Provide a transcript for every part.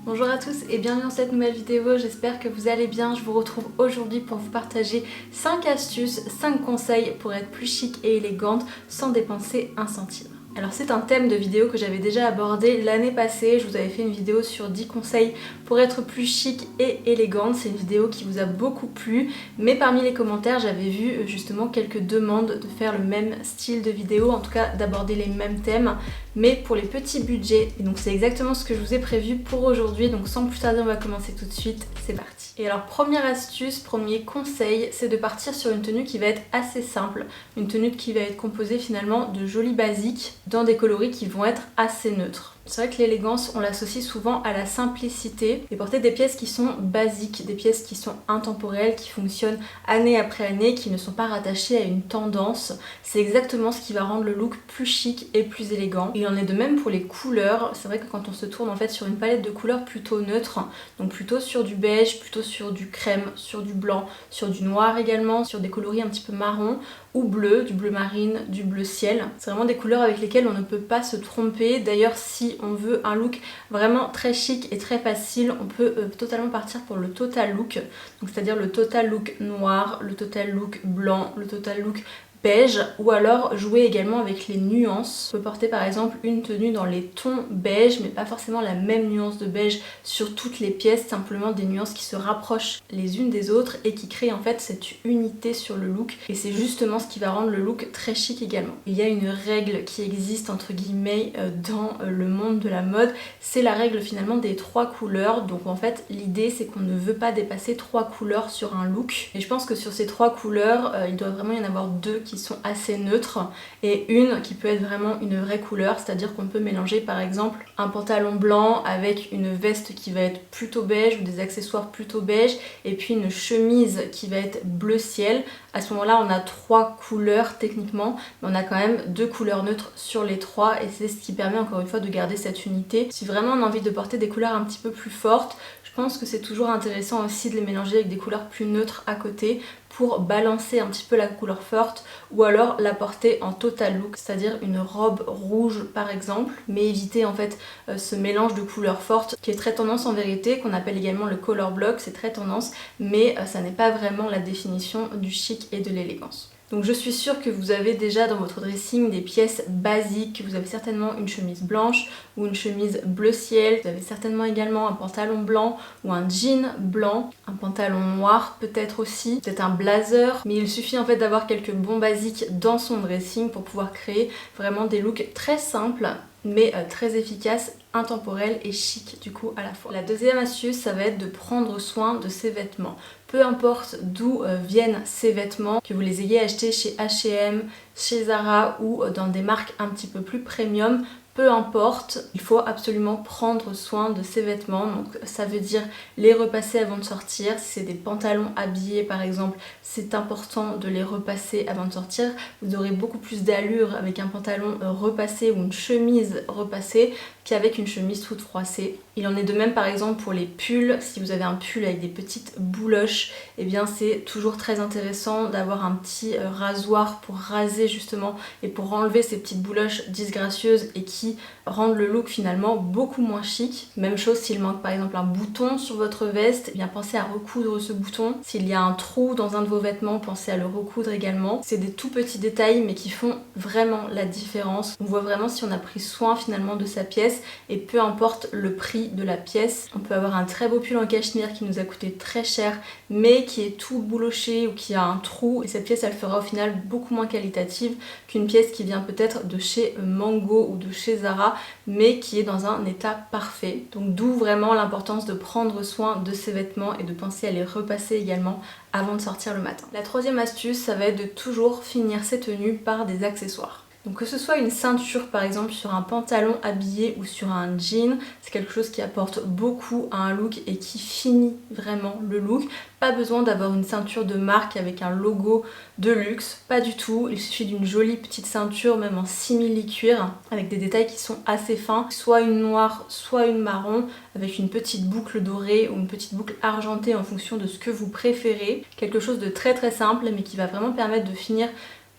Bonjour à tous et bienvenue dans cette nouvelle vidéo, j'espère que vous allez bien. Je vous retrouve aujourd'hui pour vous partager 5 astuces, 5 conseils pour être plus chic et élégante sans dépenser un centime. Alors c'est un thème de vidéo que j'avais déjà abordé l'année passée, je vous avais fait une vidéo sur 10 conseils pour être plus chic et élégante. C'est une vidéo qui vous a beaucoup plu, mais parmi les commentaires j'avais vu justement quelques demandes de faire le même style de vidéo, en tout cas d'aborder les mêmes thèmes, mais pour les petits budgets. Et donc c'est exactement ce que je vous ai prévu pour aujourd'hui, donc sans plus tarder on va commencer tout de suite, c'est parti. Et alors première astuce, premier conseil, c'est de partir sur une tenue qui va être assez simple, une tenue qui va être composée finalement de jolis basiques dans des coloris qui vont être assez neutres. C'est vrai que l'élégance, on l'associe souvent à la simplicité et porter des pièces qui sont basiques, des pièces qui sont intemporelles, qui fonctionnent année après année, qui ne sont pas rattachées à une tendance. C'est exactement ce qui va rendre le look plus chic et plus élégant. Il en est de même pour les couleurs. C'est vrai que quand on se tourne en fait sur une palette de couleurs plutôt neutre, donc plutôt sur du beige, plutôt sur du crème, sur du blanc, sur du noir également, sur des coloris un petit peu marron ou bleu, du bleu marine, du bleu ciel. C'est vraiment des couleurs avec lesquelles on ne peut pas se tromper. D'ailleurs, si on veut un look vraiment très chic et très facile, on peut totalement partir pour le total look, donc c'est-à-dire le total look noir, le total look blanc, le total look beige, ou alors jouer également avec les nuances. On peut porter par exemple une tenue dans les tons beige, mais pas forcément la même nuance de beige sur toutes les pièces, simplement des nuances qui se rapprochent les unes des autres et qui créent en fait cette unité sur le look, et c'est justement ce qui va rendre le look très chic également. Il y a une règle qui existe entre guillemets dans le monde de la mode, c'est la règle finalement des 3 couleurs. Donc en fait l'idée c'est qu'on ne veut pas dépasser 3 couleurs sur un look, et je pense que sur ces 3 couleurs il doit vraiment y en avoir 2 qui sont assez neutres et une qui peut être vraiment une vraie couleur, c'est-à-dire qu'on peut mélanger par exemple un pantalon blanc avec une veste qui va être plutôt beige ou des accessoires plutôt beige et puis une chemise qui va être bleu ciel. À ce moment-là on a 3 couleurs techniquement, mais on a quand même 2 couleurs neutres sur les 3, et c'est ce qui permet encore une fois de garder cette unité. Si vraiment on a envie de porter des couleurs un petit peu plus fortes, je pense que c'est toujours intéressant aussi de les mélanger avec des couleurs plus neutres à côté pour balancer un petit peu la couleur forte, ou alors la porter en total look, c'est-à-dire une robe rouge par exemple, mais éviter en fait ce mélange de couleurs fortes qui est très tendance en vérité, qu'on appelle également le color block. C'est très tendance, mais ça n'est pas vraiment la définition du chic et de l'élégance. Donc je suis sûre que vous avez déjà dans votre dressing des pièces basiques. Vous avez certainement une chemise blanche ou une chemise bleu ciel, vous avez certainement également un pantalon blanc ou un jean blanc, un pantalon noir peut-être aussi, peut-être un blazer, mais il suffit en fait d'avoir quelques bons basiques dans son dressing pour pouvoir créer vraiment des looks très simples mais très efficaces, intemporels et chic du coup à la fois. La deuxième astuce, ça va être de prendre soin de ses vêtements. Peu importe d'où viennent ces vêtements, que vous les ayez achetés chez H&M, chez Zara ou dans des marques un petit peu plus premium, peu importe, il faut absolument prendre soin de ces vêtements. Donc ça veut dire les repasser avant de sortir. Si c'est des pantalons habillés par exemple, c'est important de les repasser avant de sortir. Vous aurez beaucoup plus d'allure avec un pantalon repassé ou une chemise repassée qu'avec une chemise toute froissée. Il en est de même par exemple pour les pulls. Si vous avez un pull avec des petites bouloches, eh bien c'est toujours très intéressant d'avoir un petit rasoir pour raser justement et pour enlever ces petites bouloches disgracieuses et qui rendent le look finalement beaucoup moins chic. Même chose s'il manque par exemple un bouton sur votre veste, eh bien pensez à recoudre ce bouton. S'il y a un trou dans un de vos vêtements, pensez à le recoudre également. C'est des tout petits détails mais qui font vraiment la différence. On voit vraiment si on a pris soin finalement de sa pièce, et peu importe le prix de la pièce. On peut avoir un très beau pull en cachemire qui nous a coûté très cher mais qui est tout bouloché ou qui a un trou, et cette pièce elle fera au final beaucoup moins qualitative qu'une pièce qui vient peut-être de chez Mango ou de chez Zara mais qui est dans un état parfait. Donc d'où vraiment l'importance de prendre soin de ses vêtements et de penser à les repasser également avant de sortir le matin. La troisième astuce, ça va être de toujours finir ses tenues par des accessoires. Donc que ce soit une ceinture par exemple sur un pantalon habillé ou sur un jean, c'est quelque chose qui apporte beaucoup à un look et qui finit vraiment le look. Pas besoin d'avoir une ceinture de marque avec un logo de luxe, pas du tout. Il suffit d'une jolie petite ceinture, même en simili-cuir, avec des détails qui sont assez fins, soit une noire, soit une marron, avec une petite boucle dorée ou une petite boucle argentée en fonction de ce que vous préférez. Quelque chose de très très simple mais qui va vraiment permettre de finir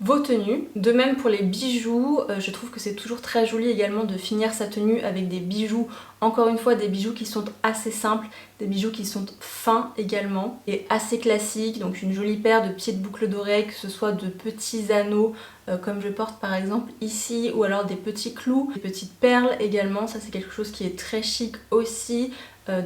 vos tenues. De même pour les bijoux, je trouve que c'est toujours très joli également de finir sa tenue avec des bijoux. Encore une fois, des bijoux qui sont assez simples, des bijoux qui sont fins également et assez classiques. Donc une jolie paire de petites boucles d'oreilles, que ce soit de petits anneaux comme je porte par exemple ici, ou alors des petits clous, des petites perles également. Ça c'est quelque chose qui est très chic aussi.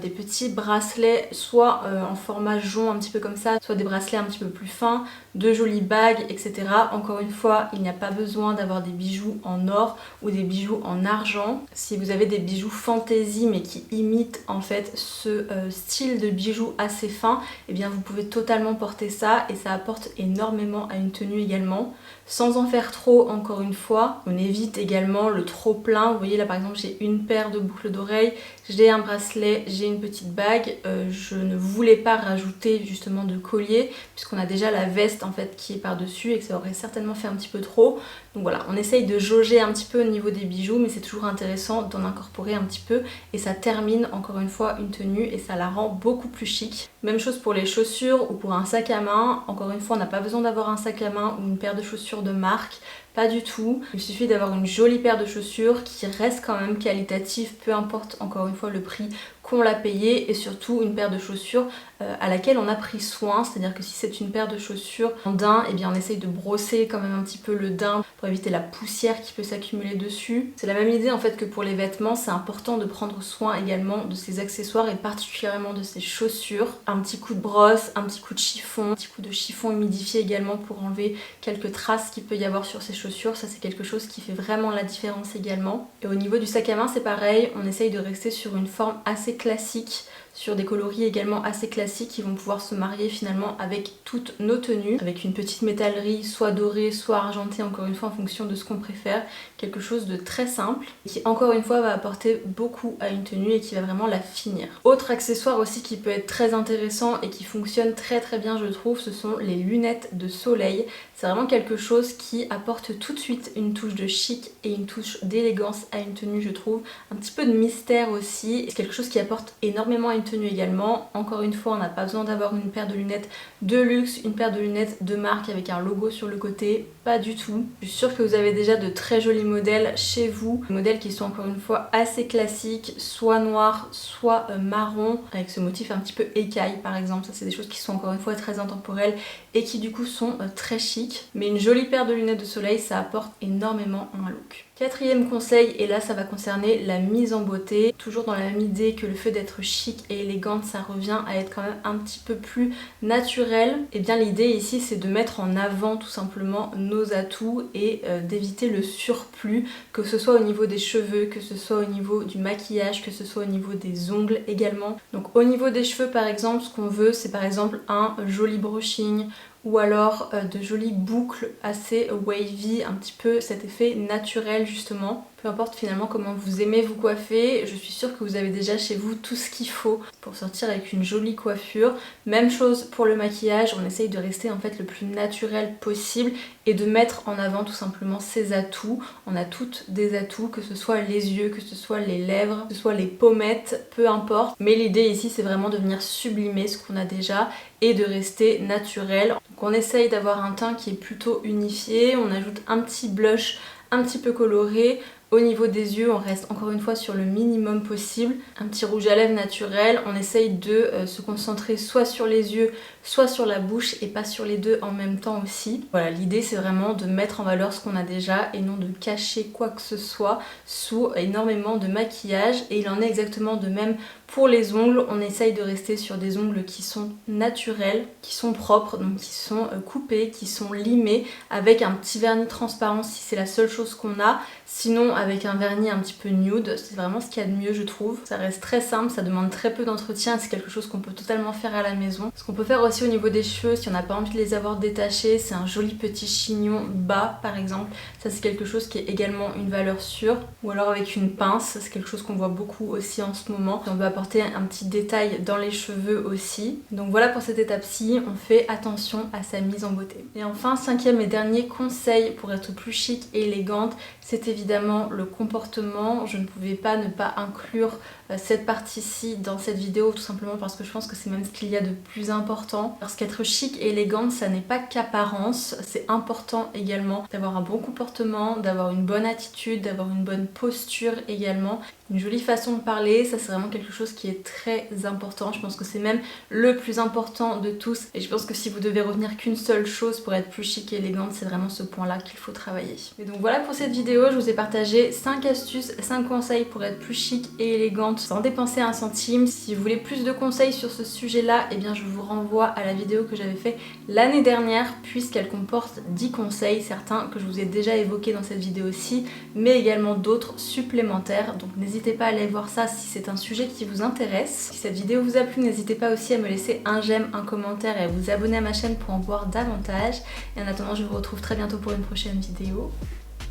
Des petits bracelets, soit en format jonc un petit peu comme ça, soit des bracelets un petit peu plus fins, de jolies bagues, etc. Encore une fois, il n'y a pas besoin d'avoir des bijoux en or ou des bijoux en argent. Si vous avez des bijoux fantaisie mais qui imitent en fait ce style de bijoux assez fin, eh bien vous pouvez totalement porter ça et ça apporte énormément à une tenue également. Sans en faire trop, encore une fois, on évite également le trop plein. Vous voyez là par exemple j'ai une paire de boucles d'oreilles, j'ai un bracelet, j'ai une petite bague. Je ne voulais pas rajouter justement de collier puisqu'on a déjà la veste en fait qui est par dessus et que ça aurait certainement fait un petit peu trop. Donc voilà, on essaye de jauger un petit peu au niveau des bijoux, mais c'est toujours intéressant d'en incorporer un petit peu et ça termine encore une fois une tenue et ça la rend beaucoup plus chic. Même chose pour les chaussures ou pour un sac à main. Encore une fois, on n'a pas besoin d'avoir un sac à main ou une paire de chaussures de marque. Pas du tout, il suffit d'avoir une jolie paire de chaussures qui reste quand même qualitative, peu importe encore une fois le prix qu'on l'a payé, et surtout une paire de chaussures à laquelle on a pris soin, c'est-à-dire que si c'est une paire de chaussures en daim, eh bien on essaye de brosser quand même un petit peu le daim pour éviter la poussière qui peut s'accumuler dessus. C'est la même idée en fait que pour les vêtements, c'est important de prendre soin également de ses accessoires et particulièrement de ses chaussures. Un petit coup de brosse, un petit coup de chiffon, un petit coup de chiffon humidifié également pour enlever quelques traces qu'il peut y avoir sur ses chaussures, ça c'est quelque chose qui fait vraiment la différence également. Et au niveau du sac à main c'est pareil, on essaye de rester sur une forme assez classique, sur des coloris également assez classiques qui vont pouvoir se marier finalement avec toutes nos tenues, avec une petite métallerie soit dorée soit argentée, encore une fois en fonction de ce qu'on préfère, quelque chose de très simple qui encore une fois va apporter beaucoup à une tenue et qui va vraiment la finir. Autre accessoire aussi qui peut être très intéressant et qui fonctionne très très bien je trouve, ce sont les lunettes de soleil. C'est vraiment quelque chose qui apporte tout de suite une touche de chic et une touche d'élégance à une tenue je trouve, un petit peu de mystère aussi, c'est quelque chose qui apporte énormément à une tenue également. Encore une fois, on n'a pas besoin d'avoir une paire de lunettes de luxe, une paire de lunettes de marque avec un logo sur le côté, pas du tout. Je suis sûre que vous avez déjà de très jolis modèles chez vous, des modèles qui sont encore une fois assez classiques, soit noirs, soit marron, avec ce motif un petit peu écaille par exemple. Ça c'est des choses qui sont encore une fois très intemporelles et qui du coup sont très chic. Mais une jolie paire de lunettes de soleil, ça apporte énormément à un look. Quatrième conseil, et là ça va concerner la mise en beauté, toujours dans la même idée que le fait d'être chic et élégante, ça revient à être quand même un petit peu plus naturel. Et bien l'idée ici c'est de mettre en avant tout simplement nos atouts et d'éviter le surplus, que ce soit au niveau des cheveux, que ce soit au niveau du maquillage, que ce soit au niveau des ongles également. Donc au niveau des cheveux par exemple, ce qu'on veut c'est par exemple un joli brushing, ou alors de jolies boucles assez wavy, un petit peu cet effet naturel justement. Peu importe finalement comment vous aimez vous coiffer, je suis sûre que vous avez déjà chez vous tout ce qu'il faut pour sortir avec une jolie coiffure. Même chose pour le maquillage, on essaye de rester en fait le plus naturel possible et de mettre en avant tout simplement ses atouts. On a toutes des atouts, que ce soit les yeux, que ce soit les lèvres, que ce soit les pommettes, peu importe. Mais l'idée ici c'est vraiment de venir sublimer ce qu'on a déjà et de rester naturel. Donc on essaye d'avoir un teint qui est plutôt unifié, on ajoute un petit blush un petit peu coloré. Au niveau des yeux, on reste encore une fois sur le minimum possible. Un petit rouge à lèvres naturel. On essaye de se concentrer soit sur les yeux, soit sur la bouche et pas sur les deux en même temps aussi. Voilà, l'idée c'est vraiment de mettre en valeur ce qu'on a déjà et non de cacher quoi que ce soit sous énormément de maquillage. Et il en est exactement de même pour les ongles. On essaye de rester sur des ongles qui sont naturels, qui sont propres, donc qui sont coupés, qui sont limés avec un petit vernis transparent si c'est la seule chose qu'on a. Sinon avec un vernis un petit peu nude, c'est vraiment ce qu'il y a de mieux je trouve. Ça reste très simple, ça demande très peu d'entretien, c'est quelque chose qu'on peut totalement faire à la maison. Ce qu'on peut faire aussi au niveau des cheveux, si on n'a pas envie de les avoir détachés, c'est un joli petit chignon bas par exemple. Ça c'est quelque chose qui est également une valeur sûre. Ou alors avec une pince, c'est quelque chose qu'on voit beaucoup aussi en ce moment. Si on veut apporter apporter un petit détail dans les cheveux aussi. Donc voilà pour cette étape-ci, on fait attention à sa mise en beauté. Et enfin, cinquième et dernier conseil pour être plus chic et élégante, c'est évidemment le comportement. Je ne pouvais pas ne pas inclure cette partie-ci dans cette vidéo, tout simplement parce que je pense que c'est même ce qu'il y a de plus important. Parce qu'être chic et élégante, ça n'est pas qu'apparence, c'est important également d'avoir un bon comportement, d'avoir une bonne attitude, d'avoir une bonne posture également. Une jolie façon de parler, ça c'est vraiment quelque chose qui est très important. Je pense que c'est même le plus important de tous. Et je pense que si vous devez retenir qu'une seule chose pour être plus chic et élégante, c'est vraiment ce point-là qu'il faut travailler. Et donc voilà pour cette vidéo, je vous ai partagé 5 astuces, 5 conseils pour être plus chic et élégante sans dépenser un centime. Si vous voulez plus de conseils sur ce sujet-là, eh bien je vous renvoie à la vidéo que j'avais fait l'année dernière, puisqu'elle comporte 10 conseils, certains que je vous ai déjà évoqués dans cette vidéo-ci, mais également d'autres supplémentaires. Donc n'hésitez pas à aller voir ça si c'est un sujet qui vous intéresse. Si cette vidéo vous a plu, n'hésitez pas aussi à me laisser un j'aime, un commentaire et à vous abonner à ma chaîne pour en voir davantage. Et en attendant, je vous retrouve très bientôt pour une prochaine vidéo.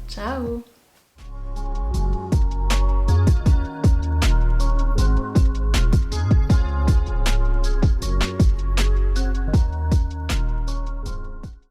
Ciao!